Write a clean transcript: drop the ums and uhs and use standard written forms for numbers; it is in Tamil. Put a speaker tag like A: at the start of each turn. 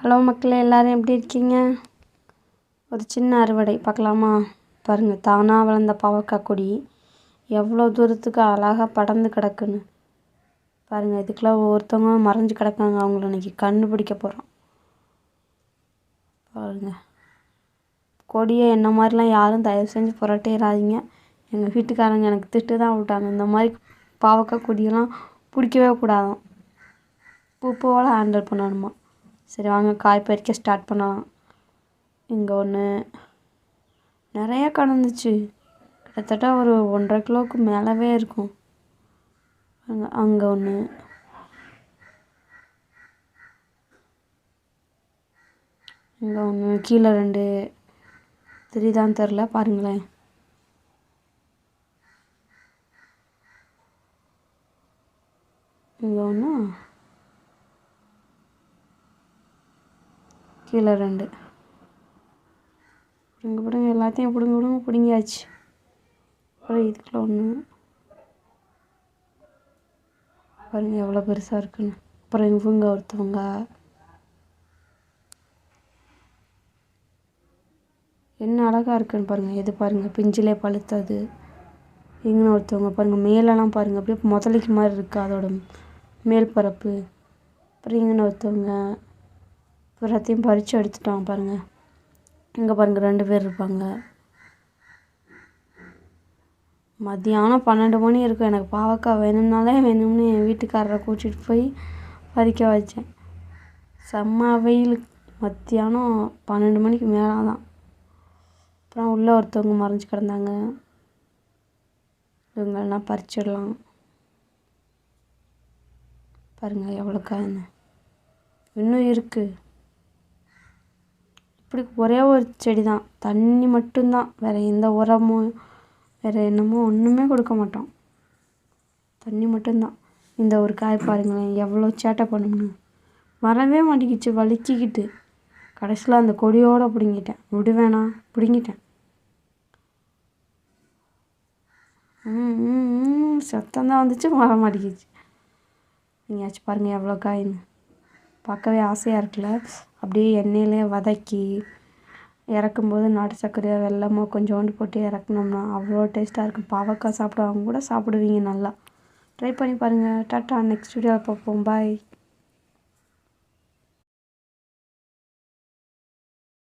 A: ஹலோ மக்களே, எல்லோரும் எப்படி இருக்கீங்க? ஒரு சின்ன அறுவடை பார்க்கலாமா? பாருங்கள், தானாக வளர்ந்த பாவக்காய் கொடி எவ்வளோ தூரத்துக்கு அழகாக படர்ந்து கிடக்குன்னு பாருங்கள். இதுக்கெல்லாம் ஒவ்வொருத்தவங்க மறைஞ்சு கிடக்காங்க. அவங்கள இன்றைக்கி கண்டுபிடிக்க போகிறோம். பாருங்கள், கொடியை என்ன மாதிரிலாம் யாரும் தயவு செஞ்சு புரட்டிடாதீங்க. எங்கள் வீட்டுக்காரங்க எனக்கு திட்டு தான் விட்டாங்க. இந்த மாதிரி பாவக்காய் கொடியெல்லாம் பிடிக்கவே கூடாதான், பூப்போல் ஹேண்டில் பண்ணணுமா. சரி வாங்க, காய் பறிக்க ஸ்டார்ட் பண்ணலாம். இங்கே ஒன்று நிறையா கடந்துச்சு, கிட்டத்தட்ட ஒரு 1.5 கிலோவுக்கு மேலவே இருக்கும். அங்கே ஒன்று, இங்கே ஒன்று, கீழே 2 தெரியுதான்னு தெரில, பாருங்களேன். இங்கே ஒன்று, கீழே 2. பிடுங்க எல்லாத்தையும் பிடுங்கியாச்சு. அப்புறம் இதுக்குள்ள ஒன்று பாருங்க எவ்வளோ பெருசாக இருக்குன்னு. அப்புறம் இவங்க ஒருத்தவங்க என்ன அழகாக இருக்குன்னு பாருங்கள். எது பாருங்கள், பிஞ்சிலே பழுத்தது. இங்கன்னு ஒருத்தவங்க பாருங்கள், மேலெல்லாம் பாருங்கள் அப்படியே முதலைக்கு மாதிரி இருக்குது அதோட மேல் பரப்பு. அப்புறம் இங்கன்னு ஒருத்தவங்க எல்லாத்தையும் பறித்து எடுத்துட்டாங்க பாருங்கள். இங்கே பாருங்கள் 2 பேர் இருப்பாங்க. மத்தியானம் 12 மணி இருக்கும். எனக்கு பாவக்காய் வேணும்னாலே வேணும்னு என் வீட்டுக்காரரை கூட்டிகிட்டு போய் பறிக்க வச்சேன். செம்ம வெயில், மத்தியானம் 12 மணிக்கு மேலே தான். அப்புறம் உள்ளே ஒருத்தவங்க மறைஞ்சு கிடந்தாங்க. இவங்களெல்லாம் பறிச்சிடலாம். பாருங்கள் எவ்வளோ காய்னு இன்னும் இருக்குது. இப்படி ஒரே ஒரு செடி தான், தண்ணி மட்டும்தான், வேறு எந்த உரமும் வேறு என்னமோ ஒன்றுமே கொடுக்க மாட்டோம், தண்ணி மட்டும்தான். இந்த ஒரு காய் பாருங்களேன் எவ்வளோ சேட்டை பண்ணணும்னு. வரவே மாட்டேங்கிச்சு, வலிச்சிக்கிட்டு. கடைசியில் அந்த கொடியோடு பிடுங்கிட்டேன். விடுவேணா, பிடுங்கிட்டேன். சத்தம் தான் வந்துச்சு, வர மாட்டேங்கிச்சு. நீங்களாச்சும் பாருங்கள் எவ்வளோ காயின்னு. பார்க்கவே ஆசையாக இருக்குல்ல. அப்படியே எண்ணெயிலே வதக்கி இறக்கும்போது நாட்டு சர்க்கரையோ வெல்லமோ கொஞ்சோண்டு போட்டு இறக்குனோம்னா அவ்வளோ டேஸ்ட்டாக இருக்கும். பாவக்காய் சாப்பிடுவாங்க கூட சாப்பிடுவீங்க நல்லா. ட்ரை பண்ணி பாருங்கள். டாட்டா, நெக்ஸ்ட் வீடியோவில் பார்ப்போம். பாய்.